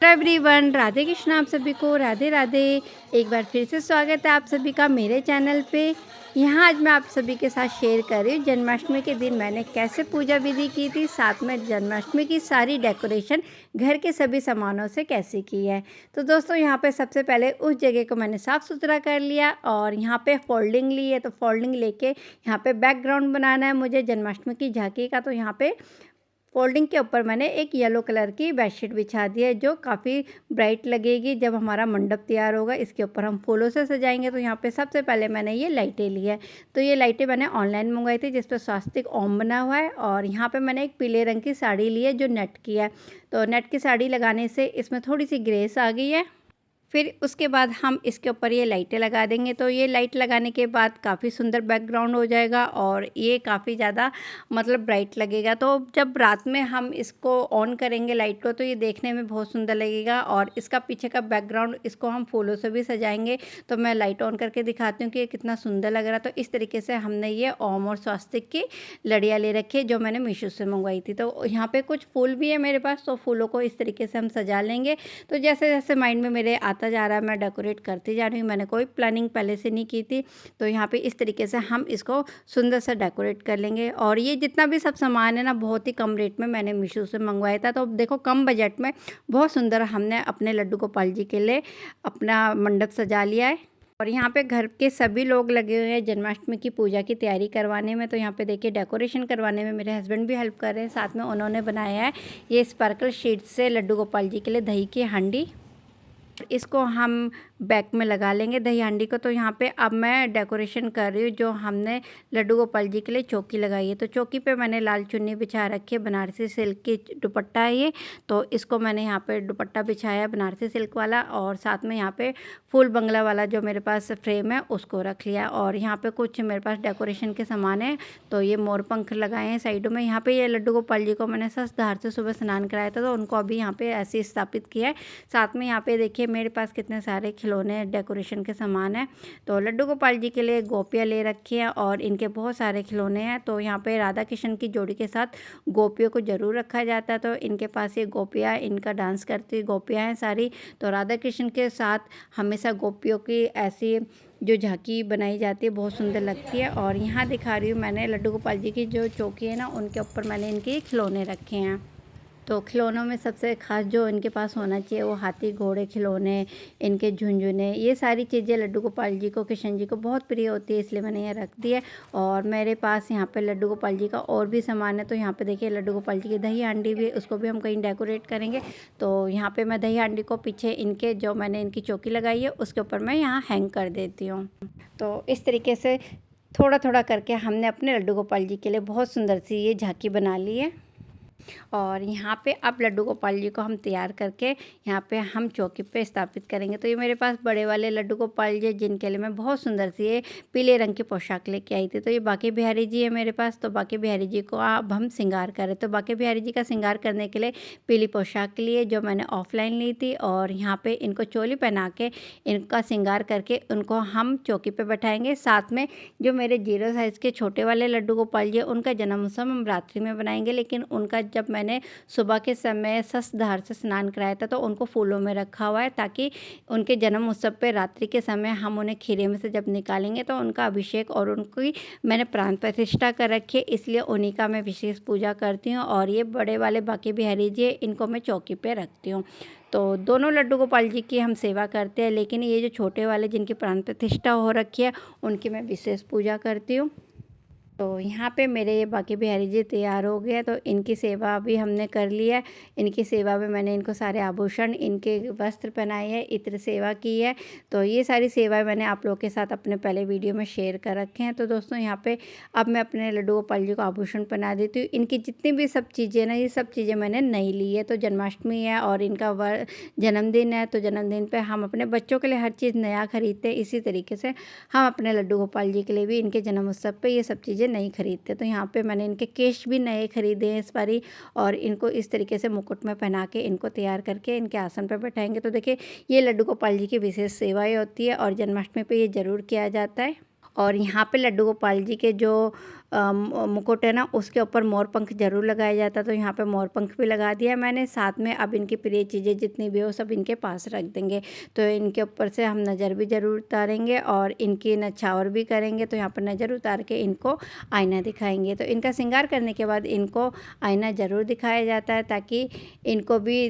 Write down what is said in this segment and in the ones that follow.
Everyone, Radhe Krishna. आप सभी को राधे राधे। एक बार फिर से स्वागत है आप सभी का मेरे चैनल पे। यहाँ आज मैं आप सभी के साथ शेयर कर रही हूँ जन्माष्टमी के दिन मैंने कैसे पूजा विधि की थी, साथ में जन्माष्टमी की सारी डेकोरेशन घर के सभी सामानों से कैसे की है। तो दोस्तों यहाँ पे सबसे पहले उस जगह को मैंने साफ़ सुथरा कर लिया और यहाँ पे फोल्डिंग ली है। तो फोल्डिंग लेके यहाँ पे बैकग्राउंड बनाना है मुझे जन्माष्टमी की झांकी का। तो यहाँ पे फोल्डिंग के ऊपर मैंने एक येलो कलर की बेडशीट बिछा दी है जो काफ़ी ब्राइट लगेगी जब हमारा मंडप तैयार होगा। इसके ऊपर हम फूलों से सजाएंगे। तो यहाँ पे सबसे पहले मैंने ये लाइटें ली है। तो ये लाइटें मैंने ऑनलाइन मंगवाई थी जिस पर स्वास्तिक ओम बना हुआ है। और यहाँ पे मैंने एक पीले रंग की साड़ी ली है जो नेट की है। तो नेट की साड़ी लगाने से इसमें थोड़ी सी ग्रेस आ गई है। फिर उसके बाद हम इसके ऊपर ये लाइटें लगा देंगे। तो ये लाइट लगाने के बाद काफ़ी सुंदर बैकग्राउंड हो जाएगा और ये काफ़ी ज़्यादा मतलब ब्राइट लगेगा। तो जब रात में हम इसको ऑन करेंगे लाइट को तो ये देखने में बहुत सुंदर लगेगा। और इसका पीछे का बैकग्राउंड इसको हम फूलों से भी सजाएंगे। तो मैं लाइट ऑन करके दिखाती हूँ कि ये कितना सुंदर लग रहा है। तो इस तरीके से हमने ये ओम और स्वास्तिक की लड़ियाँ ले रखी है जो मैंने मीशो से मंगवाई थी। तो यहाँ पे कुछ फूल भी है मेरे पास, तो फूलों को इस तरीके से हम सजा लेंगे। तो जैसे जैसे माइंड में मेरे आता जा रहा है मैं डेकोरेट करती जा रही हूँ। मैंने कोई प्लानिंग पहले से नहीं की थी। तो यहाँ पे इस तरीके से हम इसको सुंदर सा डेकोरेट कर लेंगे। और ये जितना भी सब सामान है ना बहुत ही कम रेट में मैंने मीशो से मंगवाया था। तो देखो कम बजट में बहुत सुंदर हमने अपने लड्डू गोपाल जी के लिए अपना मंडप सजा लिया है। और यहाँ पे घर के सभी लोग लगे हुए हैं जन्माष्टमी की पूजा की तैयारी करवाने में। तो यहाँ पे देखिए डेकोरेशन करवाने में मेरे हस्बैंड भी हेल्प कर रहे हैं। साथ में उन्होंने बनाया है ये स्पार्कल शीट से लड्डू गोपाल जी के लिए दही की हांडी। इसको हम बैक में लगा लेंगे दही हांडी को। तो यहाँ पे अब मैं डेकोरेशन कर रही हूँ जो हमने लड्डू गोपाल जी के लिए चौकी लगाई है। तो चौकी पे मैंने लाल चुन्नी बिछा रखी है, बनारसी सिल्क की दुपट्टा है ये। तो इसको मैंने यहाँ पे दुपट्टा बिछाया बनारसी सिल्क वाला और साथ में यहाँ पे फूल बंगला वाला जो मेरे पास फ्रेम है उसको रख लिया। और यहाँ पे कुछ मेरे पास डेकोरेशन के सामान है। तो ये मोर पंख लगाए हैं साइडों में। यहाँ पे ये लड्डू गोपाल जी को मैंने ससधार से सुबह स्नान कराया था तो उनको अभी यहाँ पे ऐसे स्थापित किया है। साथ में यहाँ पे देखिए मेरे पास कितने सारे खिलौने डेकोरेशन के सामान है। तो लड्डू गोपाल जी के लिए गोपियाँ ले रखी हैं और इनके बहुत सारे खिलौने हैं। तो यहाँ पे राधा कृष्ण की जोड़ी के साथ गोपियों को ज़रूर रखा जाता है। तो इनके पास ये गोपियाँ इनका डांस करती गोपियाँ हैं सारी। तो राधा कृष्ण के साथ हमेशा गोपियों की ऐसी जो झांकी बनाई जाती है बहुत सुंदर लगती है। और यहाँ दिखा रही हूँ मैंने लड्डू गोपाल जी की जो चौकी है ना उनके ऊपर मैंने इनके खिलौने रखे हैं। तो खिलौनों में सबसे ख़ास जो इनके पास होना चाहिए वो हाथी घोड़े खिलौने, इनके झुनझुने, ये सारी चीज़ें लड्डू गोपाल जी को कृष्ण जी को बहुत प्रिय होती है, इसलिए मैंने ये रख दी है। और मेरे पास यहाँ पे लड्डू गोपाल जी का और भी सामान है। तो यहाँ पे देखिए लड्डू गोपाल जी की दही हांडी भी, उसको भी हम कहीं डेकोरेट करेंगे। तो यहाँ पे मैं दही हांडी को पीछे इनके जो मैंने इनकी चौकी लगाई है उसके ऊपर मैं यहाँ हैंग कर देती हूँ। तो इस तरीके से थोड़ा थोड़ा करके हमने अपने लड्डू गोपाल जी के लिए बहुत सुंदर सी ये झांकी बना ली है। और यहाँ पे अब लड्डू गोपाल जी को हम तैयार करके यहाँ पे हम चौकी पे स्थापित करेंगे। तो ये मेरे पास बड़े वाले लड्डू गोपाल जी जिनके लिए मैं बहुत सुंदर सी ये पीले रंग की पोशाक लेके आई थी। तो ये बांके बिहारी जी है मेरे पास। तो बांके बिहारी जी को अब हम श्रृंगार करें। तो बांके बिहारी जी का श्रृंगार करने के लिए पीली पोशाक लिए जो मैंने ऑफलाइन ली थी। और यहाँ पे इनको चोली पहना के इनका श्रृंगार करके उनको हम चौकी पे बैठाएंगे। साथ में जो मेरे 0 साइज़ के छोटे वाले लड्डू गोपाल जी उनका जन्म उत्सव हम रात्रि में बनाएंगे। लेकिन उनका जब मैंने सुबह के समय ससधार से स्नान कराया था तो उनको फूलों में रखा हुआ है ताकि उनके जन्म उत्सव पे रात्रि के समय हम उन्हें खीरे में से जब निकालेंगे तो उनका अभिषेक और उनकी मैंने प्राण प्रतिष्ठा कर रखी है, इसलिए उन्हीं का मैं विशेष पूजा करती हूँ। और ये बड़े वाले बांके बिहारी जी इनको मैं चौकी पे रखती हूँ। तो दोनों लड्डू गोपाल जी की हम सेवा करते हैं, लेकिन ये जो छोटे वाले जिनकी प्राण प्रतिष्ठा हो रखी है उनकी मैं विशेष पूजा करती हूँ। तो यहाँ पे मेरे ये बांके बिहारी जी तैयार हो गए। तो इनकी सेवा भी हमने कर लिया है। इनकी सेवा में मैंने इनको सारे आभूषण इनके वस्त्र पहनाए हैं, इत्र सेवा की है। तो ये सारी सेवाएं मैंने आप लोगों के साथ अपने पहले वीडियो में शेयर कर रखे हैं। तो दोस्तों यहाँ पे अब मैं अपने लड्डू गोपाल जी को आभूषण पहना देती हूँ। इनकी जितनी भी सब चीज़ें ना ये सब चीज़ें मैंने नई ली है। तो जन्माष्टमी है और इनका जन्मदिन है। तो जन्मदिन पर हम अपने बच्चों के लिए हर चीज़ नया खरीदते हैं। इसी तरीके से हम अपने लड्डू गोपाल जी के लिए भी इनके जन्म उत्सव पर ये सब चीज़ें नहीं खरीदते। तो यहाँ पे मैंने इनके केश भी नए खरीदे हैं इस बारी। और इनको इस तरीके से मुकुट में पहना के इनको तैयार करके इनके आसन पर बैठाएंगे। तो देखिए ये लड्डू गोपाल जी की विशेष सेवाएं होती है और जन्माष्टमी पे ये ज़रूर किया जाता है। और यहाँ पे लड्डू गोपाल जी के जो मुकुट है ना, उसके ऊपर मोर पंख ज़रूर लगाया जाता है। तो यहाँ पे मोर पंख भी लगा दिया मैंने। साथ में अब इनकी प्रिय चीज़ें जितनी भी हो सब इनके पास रख देंगे। तो इनके ऊपर से हम नज़र भी ज़रूर उतारेंगे और इनकी नछावर भी करेंगे। तो यहाँ पर नज़र उतार के इनको आईना दिखाएंगे। तो इनका श्रृंगार करने के बाद इनको आईना ज़रूर दिखाया जाता है, ताकि इनको भी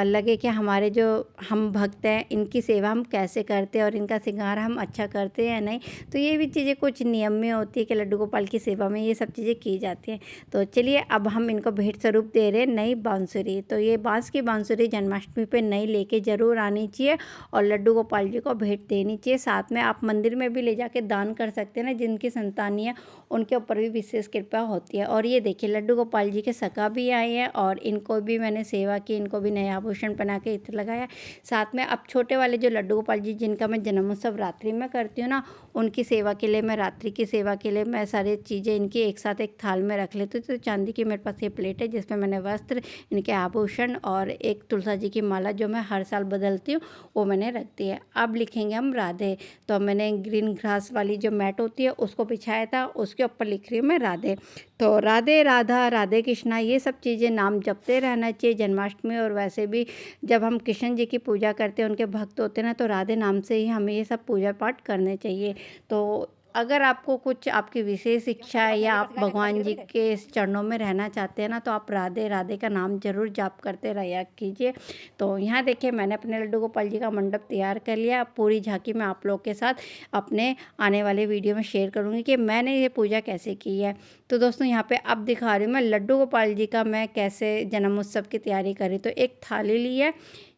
लगे कि हमारे जो हम भक्त हैं इनकी सेवा हम कैसे करते हैं और इनका श्रृंगार हम अच्छा करते हैं या नहीं। तो ये भी चीज़ें कुछ नियम में होती है कि लड्डू गोपाल की सेवा में ये सब चीज़ें की जाती हैं। तो चलिए अब हम इनको भेंट स्वरूप दे रहे हैं नई बांसुरी। तो ये बांस की बांसुरी जन्माष्टमी पे नई लेके ज़रूर आनी चाहिए और लड्डू गोपाल जी को भेंट देनी चाहिए। साथ में आप मंदिर में भी ले जाके दान कर सकते हैं ना, जिनकी संतानी है उनके ऊपर भी विशेष कृपा होती है। और ये देखिए लड्डू गोपाल जी के सखा भी आए हैं और इनको भी मैंने सेवा की, इनको भी नया आभूषण पहना के इत्र लगाया। साथ में अब छोटे वाले जो लड्डू गोपाल जी जिनका मैं जन्मोत्सव रात्रि में करती हूँ ना, उनकी सेवा के लिए मैं रात्रि की सेवा के लिए मैं सारी चीज़ें इनकी एक साथ एक थाल में रख लेती हूँ। तो चांदी की मेरे पास ये प्लेट है जिसमें मैंने वस्त्र, इनके आभूषण और एक तुलसा जी की माला जो मैं हर साल बदलती हूँ वो मैंने रख दी है। अब लिखेंगे हम राधे। तो मैंने ग्रीन ग्रास वाली जो मैट होती है उसको बिछाया था, उसके ऊपर लिख रही हूँ मैं राधे। तो राधे राधा राधे कृष्णा ये सब चीज़ें नाम जपते रहना चाहिए जन्माष्टमी। और वैसे भी जब हम कृष्ण जी की पूजा करते हैं, उनके भक्त होते हैं ना, तो राधे नाम से ही हमें ये सब पूजा पाठ करने चाहिए। तो अगर आपको कुछ आपकी विशेष इच्छा है या आप भगवान जी के चरणों में रहना चाहते हैं ना, तो आप राधे राधे का नाम जरूर जाप करते रहा कीजिए। तो यहाँ देखिए मैंने अपने लड्डू गोपाल जी का मंडप तैयार कर लिया। पूरी झांकी मैं आप लोग के साथ अपने आने वाले वीडियो में शेयर करूँगी कि मैंने ये पूजा कैसे की है। तो दोस्तों यहाँ पे अब दिखा रही हूँ मैं लड्डू गोपाल जी का मैं कैसे जन्मोत्सव की तैयारी करी। तो एक थाली ली है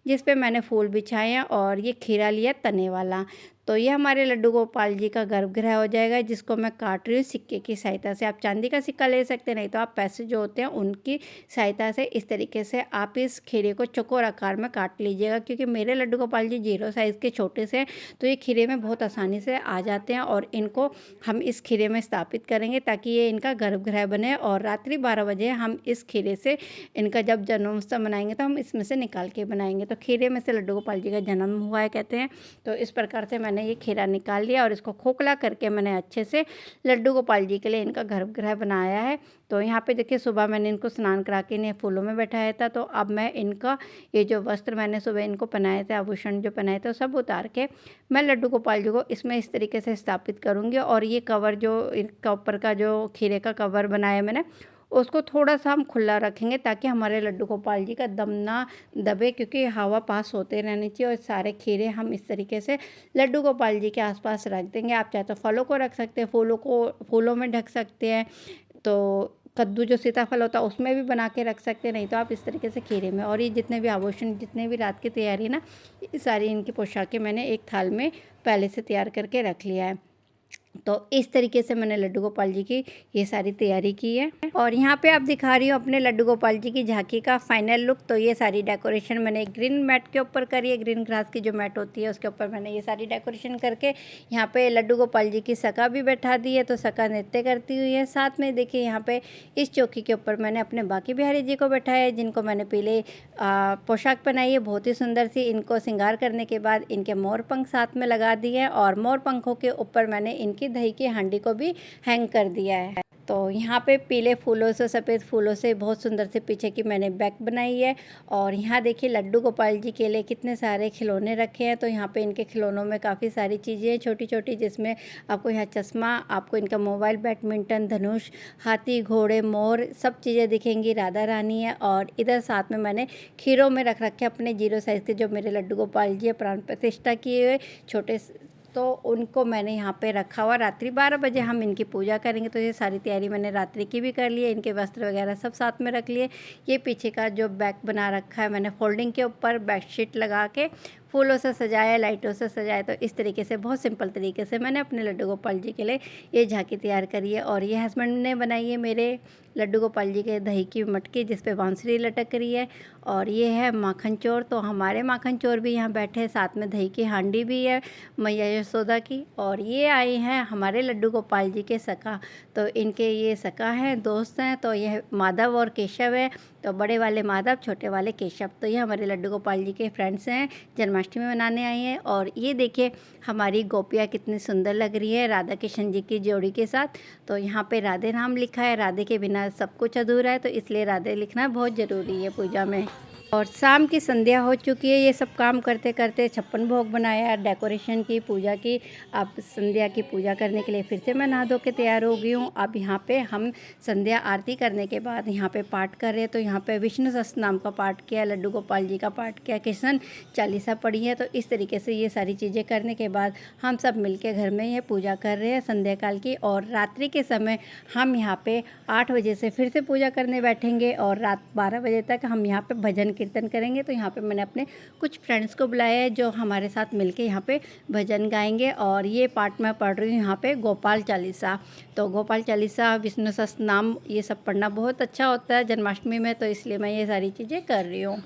जिस पे मैंने फूल बिछाए हैं और ये खीरा लिया तने वाला। तो ये हमारे लड्डू गोपाल जी का गर्भगृह हो जाएगा, जिसको मैं काट रही हूँ सिक्के की सहायता से। आप चांदी का सिक्का ले सकते हैं, नहीं तो आप पैसे जो होते हैं उनकी सहायता से इस तरीके से आप इस खीरे को चौकोर आकार में काट लीजिएगा। क्योंकि मेरे लड्डू गोपाल जी 0 साइज़ के छोटे से हैं, तो ये खीरे में बहुत आसानी से आ जाते हैं। और इनको हम इस खीरे में स्थापित करेंगे ताकि ये इनका गर्भगृह बने। और रात्रि 12 बजे हम इस खीरे से इनका जब जन्मोत्सव मनाएंगे तो हम इसमें से निकाल के बनाएंगे। तो खीरे में से लड्डू गोपाल जी का जन्म हुआ है कहते हैं। तो इस प्रकार से मैंने ये खीरा निकाल लिया और इसको खोखला करके मैंने अच्छे से लड्डू गोपाल जी के लिए इनका गर्भगृह बनाया है। तो यहाँ पे देखिए सुबह मैंने इनको स्नान करा के इन्हें फूलों में बैठाया था। तो अब मैं इनका ये जो वस्त्र मैंने सुबह इनको पहनाए थे, आभूषण जो पहनाए थे, सब उतार के मैं लड्डू गोपाल जी को इसमें इस तरीके से स्थापित करूँगी। और ये कवर जो इनका ऊपर का जो खीरे का कवर बनाया मैंने, उसको थोड़ा सा हम खुला रखेंगे ताकि हमारे लड्डू गोपाल जी का दम ना दबे, क्योंकि हवा पास होते रहनी चाहिए। और सारे खीरे हम इस तरीके से लड्डू गोपाल जी के आसपास रख देंगे। आप चाहे तो फलों को रख सकते हैं, फूलों में ढक सकते हैं। तो कद्दू जो सीताफल होता है उसमें भी बना के रख सकते हैं, नहीं तो आप इस तरीके से खीरे में। और ये जितने भी आभूषण, जितने भी रात की तैयारी है ना, ये सारी इनकी पोशाकें मैंने एक थाल में पहले से तैयार करके रख लिया है। तो इस तरीके से मैंने लड्डू गोपाल जी की ये सारी तैयारी की है। और यहाँ पे आप दिखा रही हूँ अपने लड्डू गोपाल जी की झांकी का फाइनल लुक। तो ये सारी डेकोरेशन मैंने एक ग्रीन मैट के ऊपर करी है, ग्रीन ग्रास की जो मैट होती है उसके ऊपर मैंने ये सारी डेकोरेशन करके यहाँ पे लड्डू गोपाल जी की सखा भी बैठा दी है। तो सखा नृत्य करती हुई है। साथ में देखिए यहाँ पे इस चौकी के ऊपर मैंने अपने बाकी बिहारी जी को बैठाया है, जिनको मैंने पीले पोशाक पहनाई है बहुत ही सुंदर सी। इनको श्रृंगार करने के बाद इनके मोर पंख साथ में लगा दिए है और मोर पंखों के ऊपर मैंने इनकी दही की हांडी को भी हैंग कर दिया है। तो यहाँ पे पीले फूलों से, सफ़ेद फूलों से बहुत सुंदर से पीछे की मैंने बैग बनाई है। और यहाँ देखिए लड्डू गोपाल जी के लिए कितने सारे खिलौने रखे हैं। तो यहाँ पे इनके खिलौनों में काफ़ी सारी चीज़ें हैं छोटी छोटी, जिसमें आपको यहाँ चश्मा, आपको इनका मोबाइल, बैडमिंटन, धनुष, हाथी, घोड़े, मोर, सब चीज़ें दिखेंगी। राधा रानी है। और इधर साथ में मैंने खीरों में रख रखे अपने 0 साइज़ के जो मेरे लड्डू गोपाल जी प्राण प्रतिष्ठा किए हुए छोटे, तो उनको मैंने यहाँ पे रखा हुआ। रात्रि 12 बजे हम इनकी पूजा करेंगे। तो ये सारी तैयारी मैंने रात्रि की भी कर ली है। इनके वस्त्र वगैरह सब साथ में रख लिए। ये पीछे का जो बैग बना रखा है मैंने फोल्डिंग के ऊपर बेडशीट लगा के फूलों से सजाया, लाइटों से सजाया। तो इस तरीके से बहुत सिंपल तरीके से मैंने अपने लड्डू गोपाल जी के लिए ये झांकी तैयार करी है। और ये हस्बैंड ने बनाई है मेरे लड्डू गोपाल जी के दही की मटकी, जिस पे बांसुरी लटक रही है। और ये है माखन चोर। तो हमारे माखन चोर भी यहाँ बैठे हैं, साथ में दही की हांडी भी है। मैया यशोदा की। और ये आए हैं हमारे लड्डू गोपाल जी के सखा, तो इनके ये सखा हैं, दोस्त हैं। तो यह माधव और केशव है, तो बड़े वाले माधव, छोटे वाले केशव। तो ये हमारे लड्डू गोपाल जी के फ्रेंड्स हैं, जन्माष्टमी मनाने आई हैं। और ये देखिए हमारी गोपियाँ कितनी सुंदर लग रही है राधा कृष्ण जी की जोड़ी के साथ। तो यहाँ पे राधे नाम लिखा है, राधे के बिना सब कुछ अधूरा है, तो इसलिए राधे लिखना बहुत ज़रूरी है पूजा में। और शाम की संध्या हो चुकी है, ये सब काम करते करते 56 भोग बनाया, डेकोरेशन की, पूजा की। अब संध्या की पूजा करने के लिए फिर से मैं नहा धो के तैयार हो गई हूँ। अब यहाँ पे हम संध्या आरती करने के बाद यहाँ पे पाठ कर रहे हैं। तो यहाँ पे विष्णु सहस्त्रनाम का पाठ किया, लड्डू गोपाल जी का पाठ किया, कृष्ण चालीसा पढ़ी है। तो इस तरीके से ये सारी चीज़ें करने के बाद हम सब मिल के घर में ये पूजा कर रहे हैं संध्या काल की। और रात्रि के समय हम यहाँ पे 8 बजे से फिर से पूजा करने बैठेंगे और रात 12 बजे तक हम यहाँ पे भजन कीर्तन करेंगे। तो यहाँ पे मैंने अपने कुछ फ्रेंड्स को बुलाया है जो हमारे साथ मिलके यहाँ पे भजन गाएंगे। और ये पाठ मैं पढ़ रही हूँ यहाँ पे गोपाल चालीसा। तो गोपाल चालीसा, विष्णु सहस्त्रनाम, ये सब पढ़ना बहुत अच्छा होता है जन्माष्टमी में, तो इसलिए मैं ये सारी चीज़ें कर रही हूँ।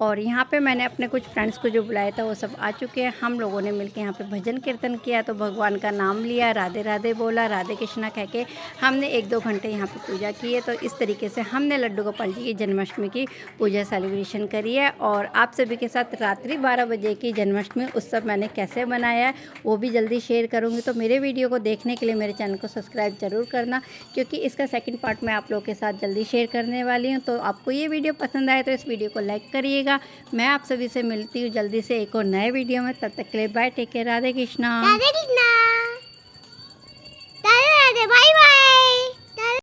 और यहाँ पे मैंने अपने कुछ फ्रेंड्स को जो बुलाया था वो सब आ चुके हैं। हम लोगों ने मिलके यहाँ पे भजन कीर्तन किया, तो भगवान का नाम लिया, राधे राधे बोला, राधे कृष्णा कह के हमने 1-2 घंटे यहाँ पे पूजा की है। तो इस तरीके से हमने लड्डू गोपाल जी की जन्माष्टमी की पूजा सेलिब्रेशन करी है। और आप सभी के साथ रात्रि 12 बजे की जन्माष्टमी उत्सव मैंने कैसे मनाया है वो भी जल्दी शेयर करूँगी। तो मेरे वीडियो को देखने के लिए मेरे चैनल को सब्सक्राइब ज़रूर करना, क्योंकि इसका सेकेंड पार्ट मैं आप लोगों के साथ जल्दी शेयर करने वाली हूँ। तो आपको ये वीडियो पसंद आए तो इस वीडियो को लाइक करिएगा। मैं आप सभी से मिलती हूँ जल्दी से एक और नए वीडियो में। तब तक के लिए bye, take care, Radhe Krishna. Radhe Krishna.